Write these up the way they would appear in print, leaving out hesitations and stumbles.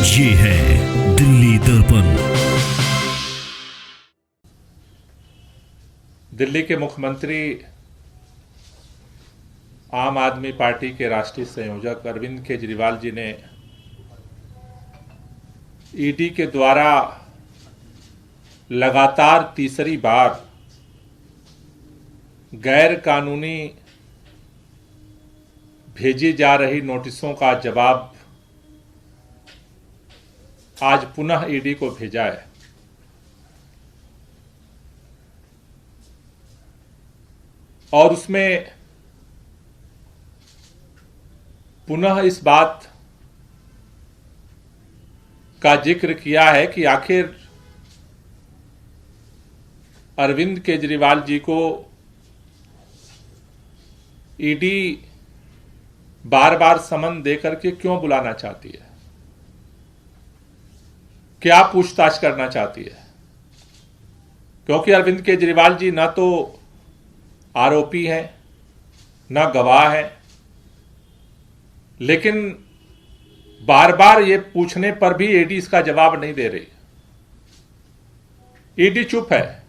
ये है दिल्ली दर्पण। दिल्ली के मुख्यमंत्री आम आदमी पार्टी के राष्ट्रीय संयोजक अरविंद केजरीवाल जी ने ईडी के द्वारा लगातार तीसरी बार गैर कानूनी भेजी जा रही नोटिसों का जवाब आज पुनः ईडी को भेजा है। और उसमें पुनः इस बात का जिक्र किया है कि आखिर अरविंद केजरीवाल जी को ईडी बार बार समन देकर के क्यों बुलाना चाहती है, क्या पूछताछ करना चाहती है। क्योंकि अरविंद केजरीवाल जी न तो आरोपी हैं न गवाह हैं, लेकिन बार बार ये पूछने पर भी ईडी इसका जवाब नहीं दे रही। ईडी चुप है,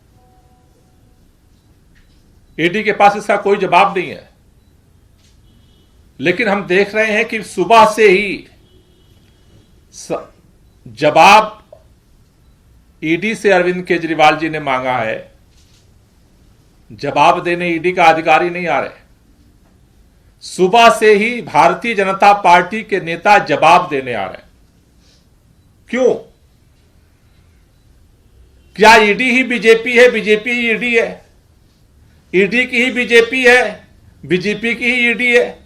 ईडी के पास इसका कोई जवाब नहीं है। लेकिन हम देख रहे हैं कि सुबह से ही जवाब ईडी से अरविंद केजरीवाल जी ने मांगा है, जवाब देने ईडी का अधिकारी नहीं आ रहे। सुबह से ही भारतीय जनता पार्टी के नेता जवाब देने आ रहे हैं। क्यों? क्या ईडी ही बीजेपी है, बीजेपी ही ईडी है? ईडी की ही बीजेपी है, बीजेपी की ही ईडी है?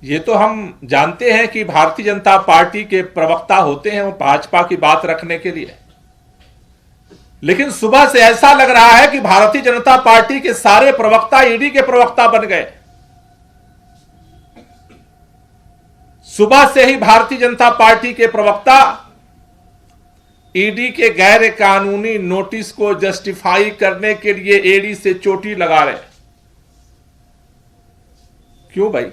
ये तो हम जानते हैं कि भारतीय जनता पार्टी के प्रवक्ता होते हैं वो भाजपा की बात रखने के लिए, लेकिन सुबह से ऐसा लग रहा है कि भारतीय जनता पार्टी के सारे प्रवक्ता ईडी के प्रवक्ता बन गए। सुबह से ही भारतीय जनता पार्टी के प्रवक्ता ईडी के गैर कानूनी नोटिस को जस्टिफाई करने के लिए ईडी से चोटी लगा रहे। क्यों भाई?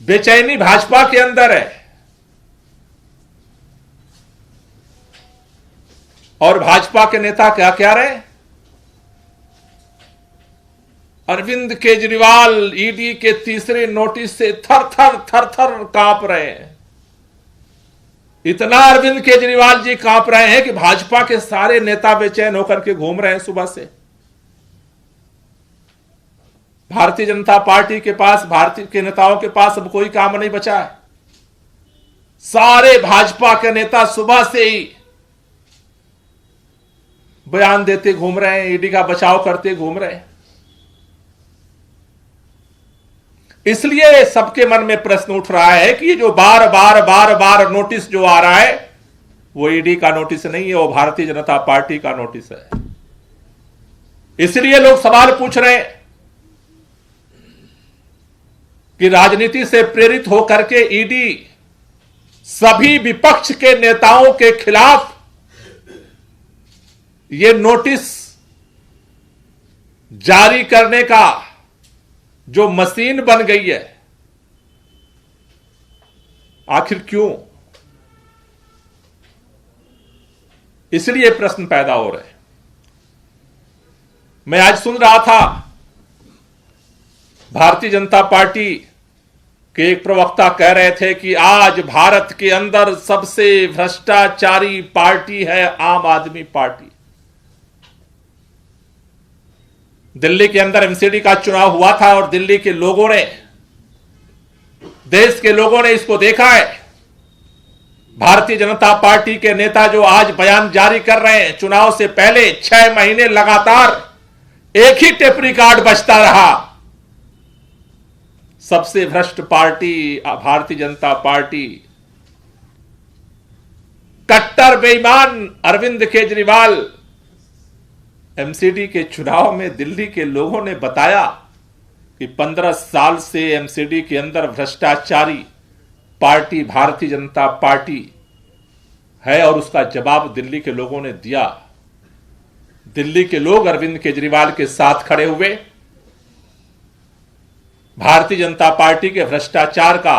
बेचैनी भाजपा के अंदर है और भाजपा के नेता क्या कह रहे? अरविंद केजरीवाल ईडी के तीसरे नोटिस से थर थर कांप रहे हैं। इतना अरविंद केजरीवाल जी कांप रहे हैं कि भाजपा के सारे नेता बेचैन होकर के घूम रहे हैं सुबह से। भारतीय जनता पार्टी के पास, भारतीय के नेताओं के पास अब कोई काम नहीं बचा है। सारे भाजपा के नेता सुबह से ही बयान देते घूम रहे हैं, ईडी का बचाव करते घूम रहे हैं। इसलिए सबके मन में प्रश्न उठ रहा है कि ये जो बार बार नोटिस जो आ रहा है वो ईडी का नोटिस नहीं है, वो भारतीय जनता पार्टी का नोटिस है। इसलिए लोग सवाल पूछ रहे हैं कि राजनीति से प्रेरित होकर के ईडी सभी विपक्ष के नेताओं के खिलाफ ये नोटिस जारी करने का जो मशीन बन गई है, आखिर क्यों? इसलिए प्रश्न पैदा हो रहे हैं। मैं आज सुन रहा था भारतीय जनता पार्टी के एक प्रवक्ता कह रहे थे कि आज भारत के अंदर सबसे भ्रष्टाचारी पार्टी है आम आदमी पार्टी। दिल्ली के अंदर एमसीडी का चुनाव हुआ था और दिल्ली के लोगों ने, देश के लोगों ने इसको देखा है। भारतीय जनता पार्टी के नेता जो आज बयान जारी कर रहे हैं, चुनाव से पहले 6 महीने लगातार एक ही टेप रिकॉर्ड बजता रहा, सबसे भ्रष्ट पार्टी भारतीय जनता पार्टी, कट्टर बेईमान अरविंद केजरीवाल। एमसीडी के चुनाव में दिल्ली के लोगों ने बताया कि 15 साल से एमसीडी के अंदर भ्रष्टाचारी पार्टी भारतीय जनता पार्टी है और उसका जवाब दिल्ली के लोगों ने दिया। दिल्ली के लोग अरविंद केजरीवाल के साथ खड़े हुए। भारतीय जनता पार्टी के भ्रष्टाचार का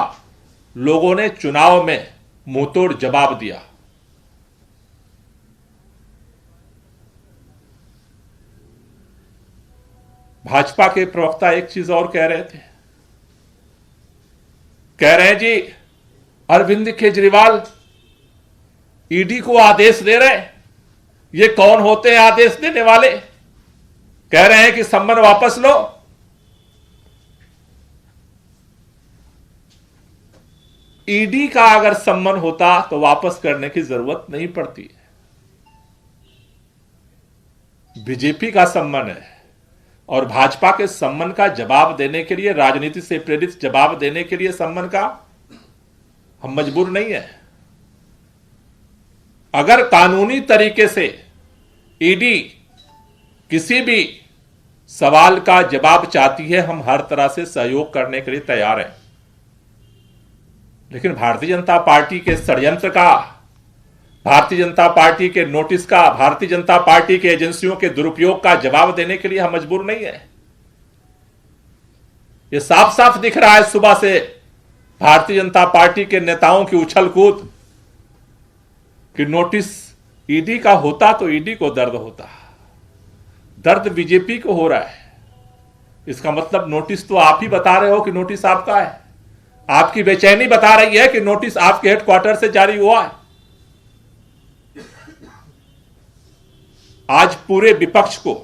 लोगों ने चुनाव में मुंहतोड़ जवाब दिया। भाजपा के प्रवक्ता एक चीज और कह रहे थे, कह रहे हैं जी अरविंद केजरीवाल ईडी को आदेश दे रहे हैं। ये कौन होते हैं आदेश देने वाले? कह रहे हैं कि सम्मन वापस लो। ईडी का अगर सम्मन होता तो वापस करने की जरूरत नहीं पड़ती है। बीजेपी का सम्मन है और भाजपा के सम्मन का जवाब देने के लिए, राजनीति से प्रेरित जवाब देने के लिए सम्मन का हम मजबूर नहीं है। अगर कानूनी तरीके से ईडी किसी भी सवाल का जवाब चाहती है, हम हर तरह से सहयोग करने के लिए तैयार हैं। लेकिन भारतीय जनता पार्टी के षड्यंत्र का, भारतीय जनता पार्टी के नोटिस का, भारतीय जनता पार्टी के एजेंसियों के दुरुपयोग का जवाब देने के लिए हम मजबूर नहीं है। यह साफ साफ दिख रहा है सुबह से भारतीय जनता पार्टी के नेताओं की उछल कूद कि नोटिस ईडी का होता तो ईडी को दर्द होता। दर्द बीजेपी को हो रहा है। इसका मतलब नोटिस तो आप ही बता रहे हो कि नोटिस आपका है। आपकी बेचैनी बता रही है कि नोटिस आपके हेडक्वार्टर से जारी हुआ है। आज पूरे विपक्ष को,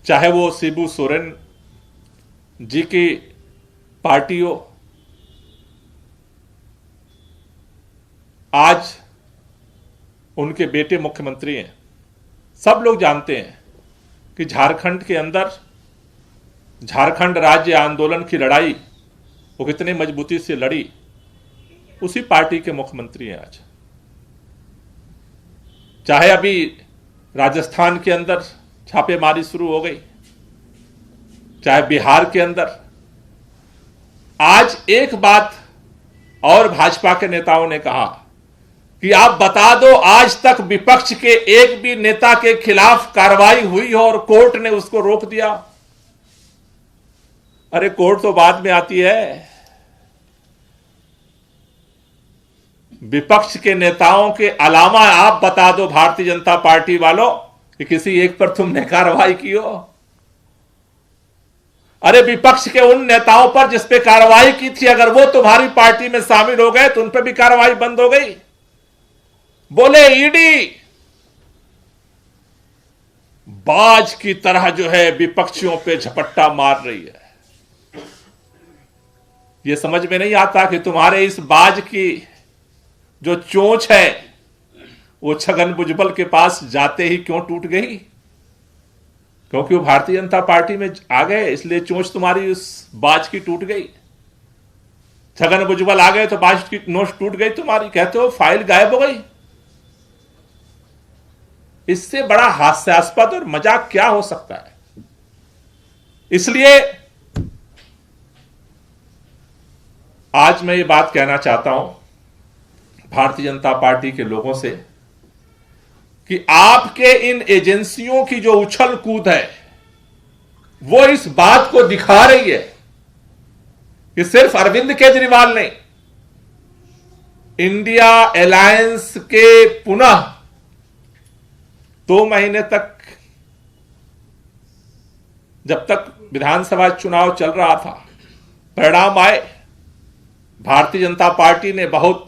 चाहे वो शिबू सोरेन जी की पार्टी हो, आज उनके बेटे मुख्यमंत्री हैं, सब लोग जानते हैं कि झारखंड के अंदर झारखंड राज्य आंदोलन की लड़ाई वो कितने मजबूती से लड़ी, उसी पार्टी के मुख्यमंत्री हैं आज। चाहे अभी राजस्थान के अंदर छापेमारी शुरू हो गई, चाहे बिहार के अंदर। आज एक बात और भाजपा के नेताओं ने कहा कि आप बता दो आज तक विपक्ष के एक भी नेता के खिलाफ कार्रवाई हुई हो और कोर्ट ने उसको रोक दिया। अरे कोर्ट तो बाद में आती है। विपक्ष के नेताओं के अलावा आप बता दो भारतीय जनता पार्टी वालों कि किसी एक पर तुमने कार्रवाई की हो। अरे विपक्ष के उन नेताओं पर जिस पे कार्रवाई की थी, अगर वो तुम्हारी पार्टी में शामिल हो गए तो उन पर भी कार्रवाई बंद हो गई। बोले ईडी बाज की तरह जो है विपक्षियों पे झपट्टा मार रही है। यह समझ में नहीं आता कि तुम्हारे इस बाज की जो चोंच है वो छगन भुजबल के पास जाते ही क्यों टूट गई? क्योंकि वो भारतीय जनता पार्टी में आ गए, इसलिए चोंच तुम्हारी उस बाज की टूट गई। छगन भुजबल आ गए तो बाज की नोच टूट गई तुम्हारी। कहते हो फाइल गायब हो गई। इससे बड़ा हास्यास्पद और मजाक क्या हो सकता है? इसलिए आज मैं ये बात कहना चाहता हूं भारतीय जनता पार्टी के लोगों से कि आपके इन एजेंसियों की जो उछल कूद है वो इस बात को दिखा रही है कि सिर्फ अरविंद केजरीवाल नहीं, इंडिया अलायंस के पुनः 2 महीने तक, जब तक विधानसभा चुनाव चल रहा था, परिणाम आए, भारतीय जनता पार्टी ने बहुत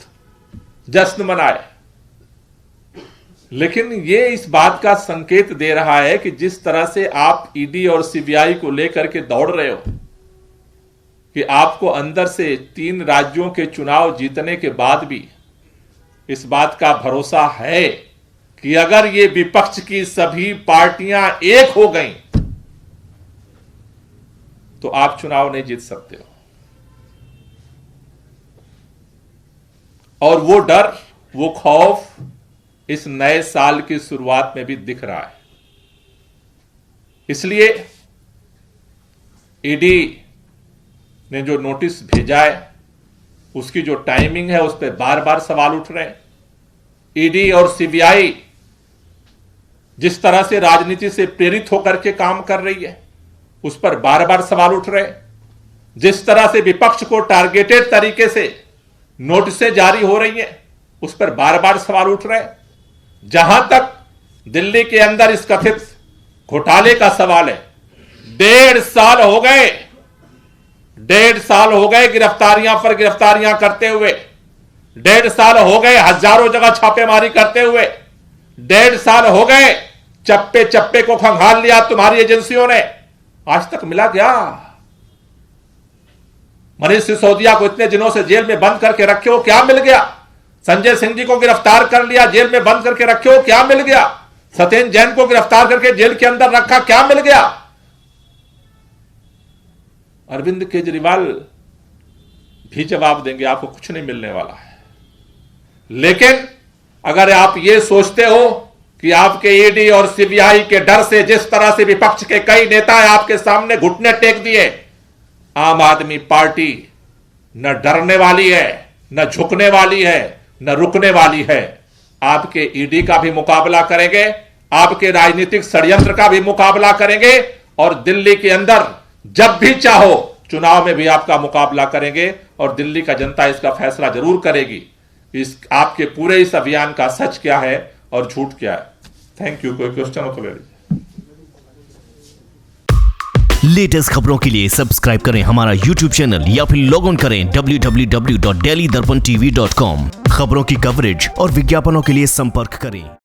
जश्न मनाए। लेकिन यह इस बात का संकेत दे रहा है कि जिस तरह से आप ईडी और सीबीआई को लेकर के दौड़ रहे हो, कि आपको अंदर से 3 राज्यों के चुनाव जीतने के बाद भी इस बात का भरोसा है कि अगर ये विपक्ष की सभी पार्टियां एक हो गईं तो आप चुनाव नहीं जीत सकते हो। और वो डर, वो खौफ इस नए साल की शुरुआत में भी दिख रहा है। इसलिए ईडी ने जो नोटिस भेजा है उसकी जो टाइमिंग है उस पर बार बार सवाल उठ रहे हैं। ईडी और सीबीआई जिस तरह से राजनीति से प्रेरित होकर के काम कर रही है उस पर बार बार सवाल उठ रहे हैं। जिस तरह से विपक्ष को टारगेटेड तरीके से नोटिसें जारी हो रही हैं, उस पर बार बार सवाल उठ रहे हैं। जहां तक दिल्ली के अंदर इस कथित घोटाले का सवाल है, 1.5 साल हो गए, 1.5 साल हो गए गिरफ्तारियां पर गिरफ्तारियां करते हुए, 1.5 साल हो गए हजारों जगह छापेमारी करते हुए, 1.5 साल हो गए चप्पे चप्पे को खंगाल लिया तुम्हारी एजेंसियों ने। आज तक मिला क्या? मनीष सिसोदिया को इतने दिनों से जेल में बंद करके रखे हो, क्या मिल गया? संजय सिंह जी को गिरफ्तार कर लिया, जेल में बंद करके रखे हो, क्या मिल गया? सत्येंद्र जैन को गिरफ्तार करके जेल के अंदर रखा, क्या मिल गया? अरविंद केजरीवाल भी जवाब देंगे, आपको कुछ नहीं मिलने वाला है। लेकिन अगर आप ये सोचते हो कि आपके ईडी और सीबीआई के डर से जिस तरह से विपक्ष के कई नेता आपके सामने घुटने टेक दिए, आम आदमी पार्टी न डरने वाली है, न झुकने वाली है, न रुकने वाली है। आपके ईडी का भी मुकाबला करेंगे, आपके राजनीतिक षड्यंत्र का भी मुकाबला करेंगे, और दिल्ली के अंदर जब भी चाहो चुनाव में भी आपका मुकाबला करेंगे, और दिल्ली का जनता इसका फैसला जरूर करेगी इस आपके पूरे इस अभियान का सच क्या है और झूठ क्या है। Thank you. कोई क्वेश्चन हो तो ले लीजिए। लेटेस्ट खबरों के लिए सब्सक्राइब करें हमारा YouTube चैनल या फिर लॉग ऑन करें www.delhidarpantv.com। खबरों की कवरेज और विज्ञापनों के लिए संपर्क करें।